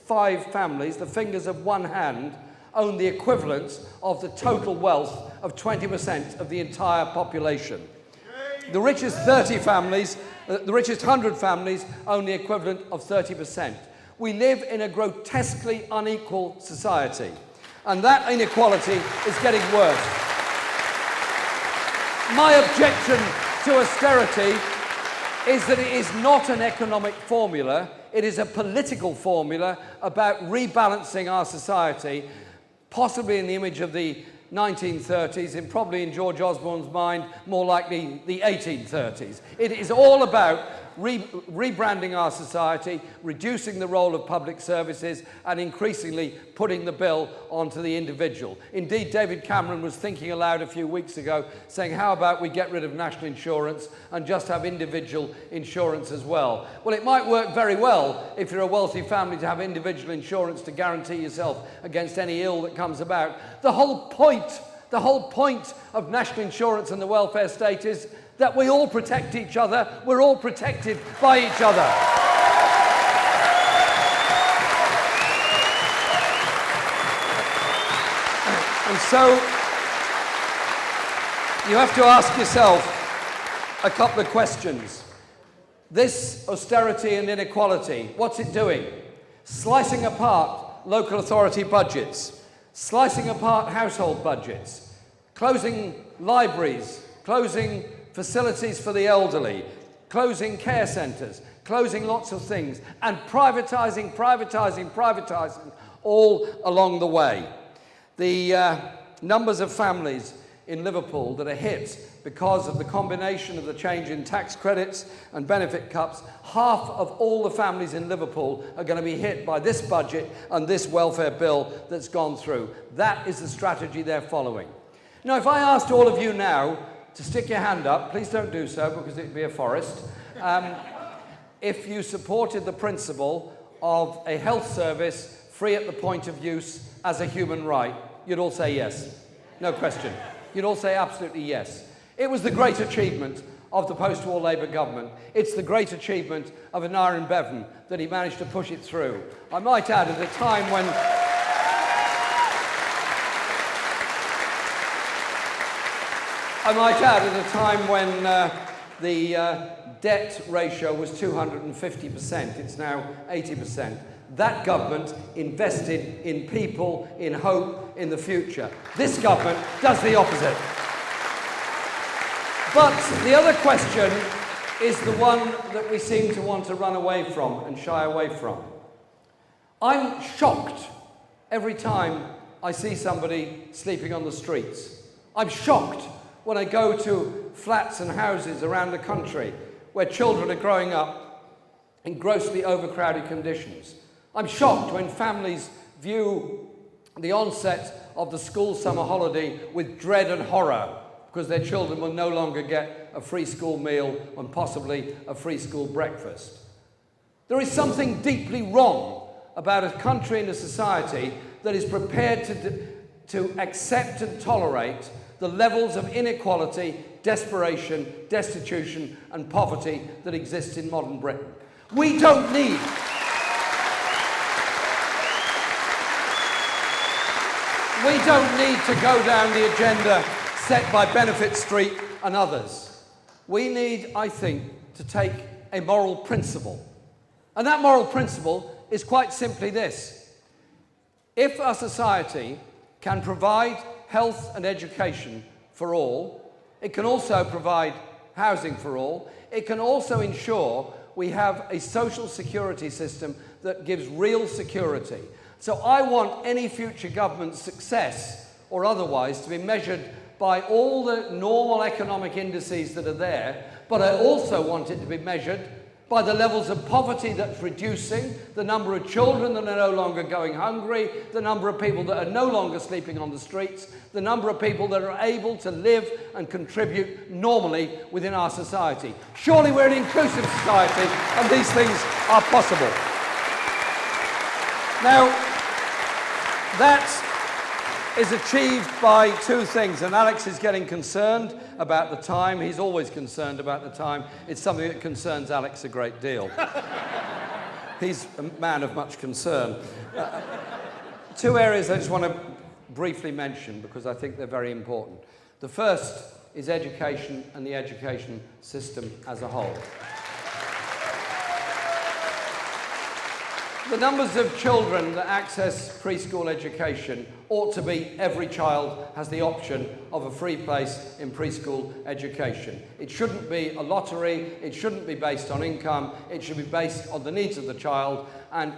5 families, the fingers of one hand, own the equivalent of the total wealth of 20% of the entire population. The richest 30 families, the richest 100 families own the equivalent of 30%. We live in a grotesquely unequal society, and that inequality is getting worse. My objection to austerity is that it is not an economic formula, it is a political formula about rebalancing our society, possibly in the image of the 1930s, and probably in George Osborne's mind, more likely the 1830s. It is all about rebranding our society, reducing the role of public services, and increasingly putting the bill onto the individual. Indeed, David Cameron was thinking aloud a few weeks ago, saying, how about we get rid of national insurance and just have individual insurance as well? Well, it might work very well if you're a wealthy family to have individual insurance to guarantee yourself against any ill that comes about. The whole point of national insurance and the welfare state is that we all protect each other, we're all protected by each other. And so, you have to ask yourself a couple of questions. This austerity and inequality, what's it doing? Slicing apart local authority budgets, slicing apart household budgets, closing libraries, closing facilities for the elderly, closing care centres, closing lots of things, and privatising all along the way. The numbers of families in Liverpool that are hit because of the combination of the change in tax credits and benefit cuts, half of all the families in Liverpool are going to be hit by this budget and this welfare bill that's gone through. That is the strategy they're following. Now, if I asked all of you now to stick your hand up, please don't do so because it'd be a forest, if you supported the principle of a health service free at the point of use as a human right, you'd all say yes. No question. You'd all say absolutely yes. It was the great achievement of the post-war Labour government. It's the great achievement of Aneurin Bevan that he managed to push it through. I might add, at a time when the debt ratio was 250%, it's now 80%. That government invested in people, in hope, in the future. This government does the opposite. But the other question is the one that we seem to want to run away from and shy away from. I'm shocked every time I see somebody sleeping on the streets. I'm shocked when I go to flats and houses around the country where children are growing up in grossly overcrowded conditions. I'm shocked when families view the onset of the school summer holiday with dread and horror because their children will no longer get a free school meal and possibly a free school breakfast. There is something deeply wrong about a country and a society that is prepared to accept and tolerate the levels of inequality, desperation, destitution, and poverty that exist in modern Britain. We don't need to go down the agenda set by Benefit Street and others. We need, I think, to take a moral principle. And that moral principle is quite simply this. If a society can provide health and education for all, it can also provide housing for all, it can also ensure we have a social security system that gives real security. So I want any future government's success, or otherwise, to be measured by all the normal economic indices that are there, but I also want it to be measured by the levels of poverty that's reducing, the number of children that are no longer going hungry, the number of people that are no longer sleeping on the streets, the number of people that are able to live and contribute normally within our society. Surely we're an inclusive society and these things are possible. Now, that is achieved by two things, and Alex is getting concerned about the time. He's always concerned about the time. It's something that concerns Alex a great deal. He's a man of much concern. Two areas I just want to briefly mention because I think they're very important. The first is education and the education system as a whole. The numbers of children that access preschool education ought to be every child has the option of a free place in preschool education. It shouldn't be a lottery, it shouldn't be based on income, it should be based on the needs of the child, and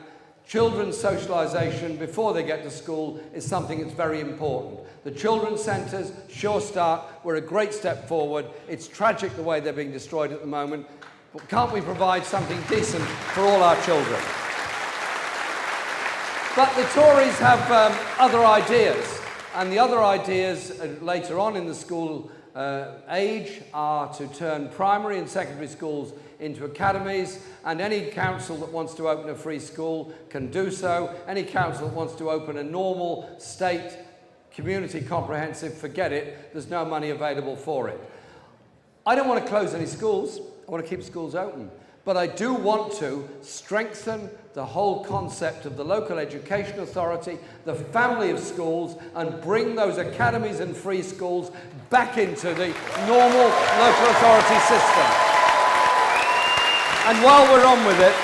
children's socialisation before they get to school is something that's very important. The children's centres, Sure Start, were a great step forward. It's tragic the way they're being destroyed at the moment, but can't we provide something decent for all our children? But the Tories have other ideas, and the other ideas later on in the school age are to turn primary and secondary schools into academies, and any council that wants to open a free school can do so. Any council that wants to open a normal state community comprehensive, forget it, there's no money available for it. I don't want to close any schools, I want to keep schools open. But I do want to strengthen the whole concept of the local education authority, the family of schools, and bring those academies and free schools back into the normal local authority system. And while we're on with it,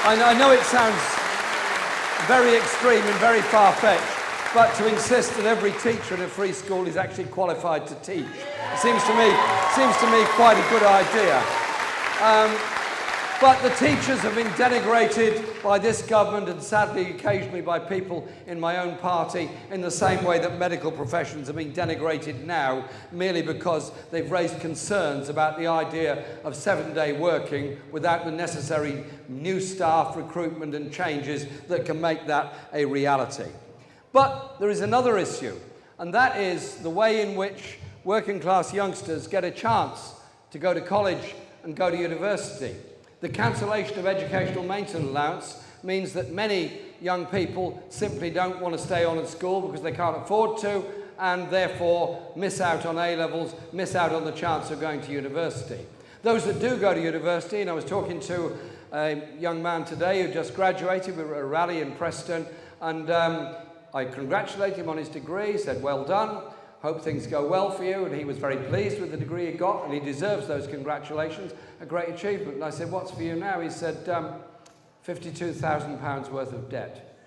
I know it sounds very extreme and very far-fetched, but to insist that every teacher in a free school is actually qualified to teach seems to me quite a good idea. But the teachers have been denigrated by this government and sadly occasionally by people in my own party in the same way that medical professions are being denigrated now merely because they've raised concerns about the idea of 7-day working without the necessary new staff recruitment and changes that can make that a reality. But there is another issue, and that is the way in which working class youngsters get a chance to go to college and go to university. The cancellation of educational maintenance allowance means that many young people simply don't want to stay on at school because they can't afford to, and therefore miss out on A-levels, miss out on the chance of going to university. Those that do go to university, and I was talking to a young man today who just graduated, we were at a rally in Preston, and I congratulated him on his degree, said, well done, hope things go well for you, and he was very pleased with the degree he got, and he deserves those congratulations, a great achievement. And I said, what's for you now? He said, £52,000 worth of debt.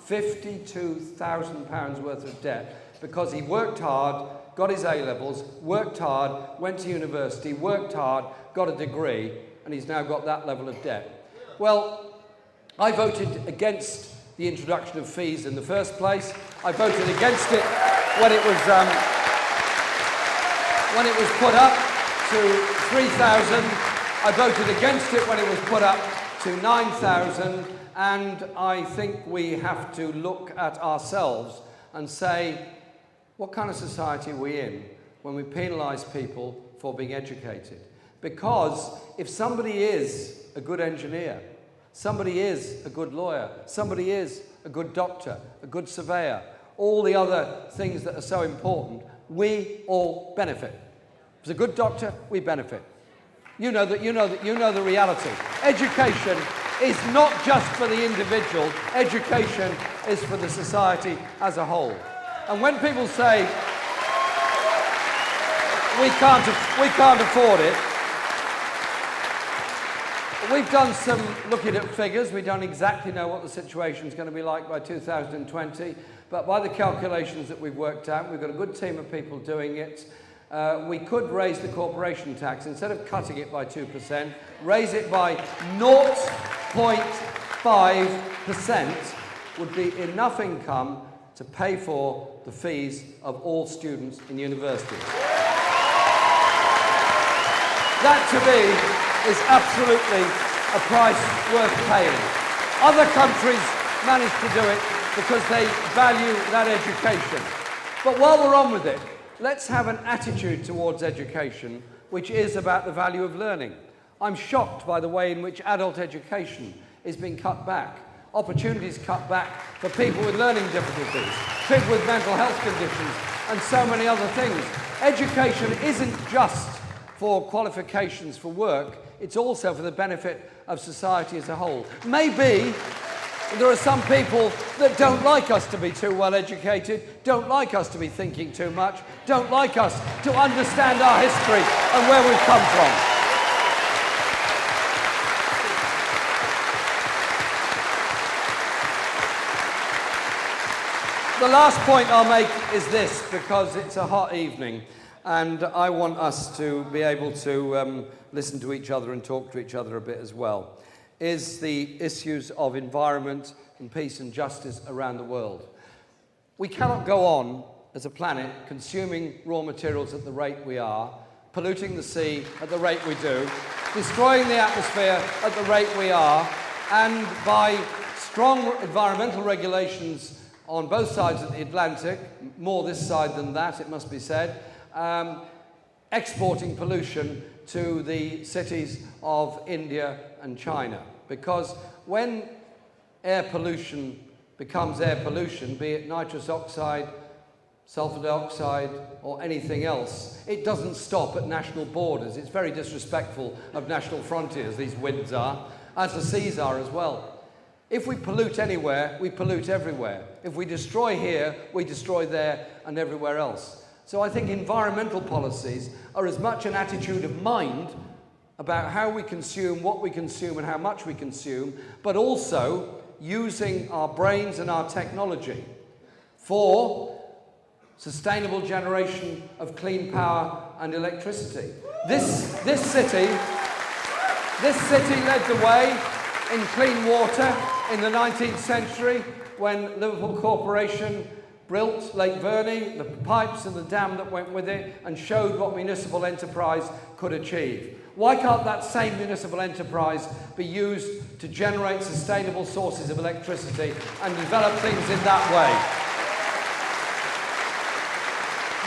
£52,000 worth of debt, because he worked hard, got his A-levels, worked hard, went to university, worked hard, got a degree, and he's now got that level of debt. Well, I voted against the introduction of fees in the first place. I voted against it when it was put up to 3,000. I voted against it when it was put up to 9,000, and I think we have to look at ourselves and say, what kind of society are we in when we penalise people for being educated? Because if somebody is a good engineer, somebody is a good lawyer, somebody is a good doctor, a good surveyor, all the other things that are so important, we all benefit. If it's a good doctor, we benefit. You know the reality. Education is not just for the individual, education is for the society as a whole. And when people say we can't afford it, we've done some looking at figures. We don't exactly know what the situation is going to be like by 2020, but by the calculations that we've worked out, we've got a good team of people doing it. We could raise the corporation tax, instead of cutting it by 2%, raise it by 0.5%, would be enough income to pay for the fees of all students in universities. That, to me, is absolutely a price worth paying. Other countries manage to do it because they value that education. But while we're on with it, let's have an attitude towards education which is about the value of learning. I'm shocked by the way in which adult education is being cut back. Opportunities cut back for people with learning difficulties, people with mental health conditions, and so many other things. Education isn't just for qualifications for work, it's also for the benefit of society as a whole. Maybe there are some people that don't like us to be too well educated, don't like us to be thinking too much, don't like us to understand our history and where we've come from. The last point I'll make is this, because it's a hot evening and I want us to be able to listen to each other and talk to each other a bit as well, is the issues of environment and peace and justice around the world. We cannot go on as a planet consuming raw materials at the rate we are, polluting the sea at the rate we do, destroying the atmosphere at the rate we are, and by strong environmental regulations on both sides of the Atlantic, more this side than that, it must be said, exporting pollution to the cities of India and China. Because when air pollution becomes air pollution, be it nitrous oxide, sulfur dioxide, or anything else, it doesn't stop at national borders. It's very disrespectful of national frontiers, these winds are, as the seas are as well. If we pollute anywhere, we pollute everywhere. If we destroy here, we destroy there and everywhere else. So I think environmental policies are as much an attitude of mind about how we consume, what we consume and how much we consume, but also using our brains and our technology for sustainable generation of clean power and electricity. This city led the way in clean water in the 19th century when Liverpool Corporation built Lake Verney, the pipes and the dam that went with it, and showed what municipal enterprise could achieve. Why can't that same municipal enterprise be used to generate sustainable sources of electricity and develop things in that way?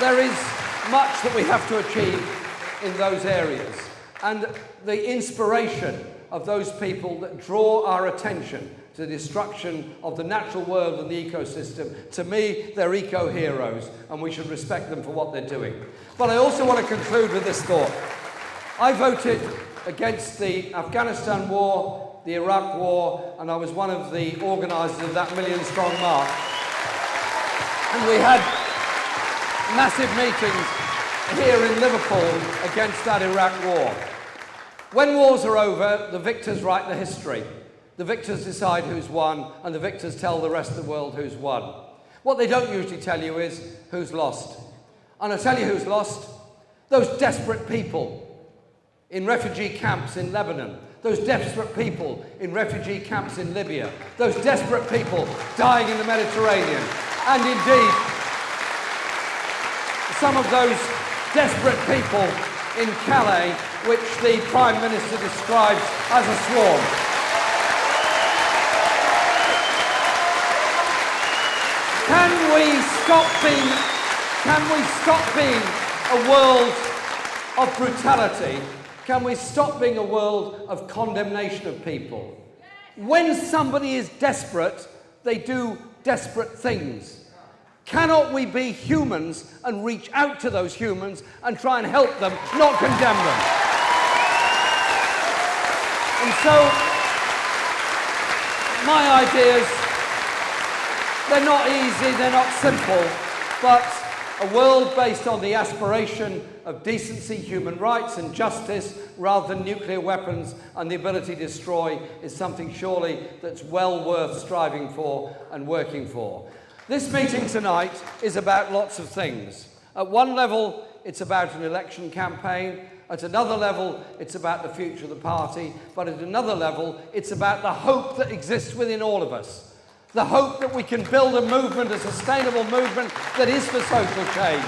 There is much that we have to achieve in those areas, and the inspiration of those people that draw our attention to the destruction of the natural world and the ecosystem, to me, they're eco-heroes, and we should respect them for what they're doing. But I also want to conclude with this thought. I voted against the Afghanistan war, the Iraq war, and I was one of the organisers of that million-strong march. And we had massive meetings here in Liverpool against that Iraq war. When wars are over, the victors write the history. The victors decide who's won, and the victors tell the rest of the world who's won. What they don't usually tell you is who's lost. And I'll tell you who's lost. Those desperate people in refugee camps in Lebanon, those desperate people in refugee camps in Libya, those desperate people dying in the Mediterranean, and indeed, some of those desperate people in Calais, which the Prime Minister describes as a swarm. Can we stop being a world of brutality? Can we stop being a world of condemnation of people? When somebody is desperate, they do desperate things. Cannot we be humans and reach out to those humans and try and help them, not condemn them? And so, my ideas, they're not easy, they're not simple, but a world based on the aspiration of decency, human rights and justice, rather than nuclear weapons and the ability to destroy, is something surely that's well worth striving for and working for. This meeting tonight is about lots of things. At one level, it's about an election campaign. At another level, it's about the future of the party. But at another level, it's about the hope that exists within all of us. The hope that we can build a movement, a sustainable movement that is for social change.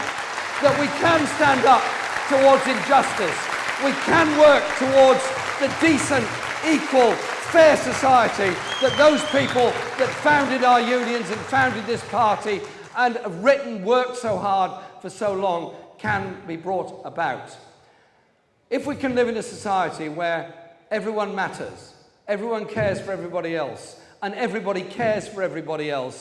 That we can stand up towards injustice. We can work towards the decent, equal, fair society that those people that founded our unions and founded this party and have worked so hard for so long can be brought about. If we can live in a society where everyone matters, everyone cares for everybody else, and everybody cares for everybody else,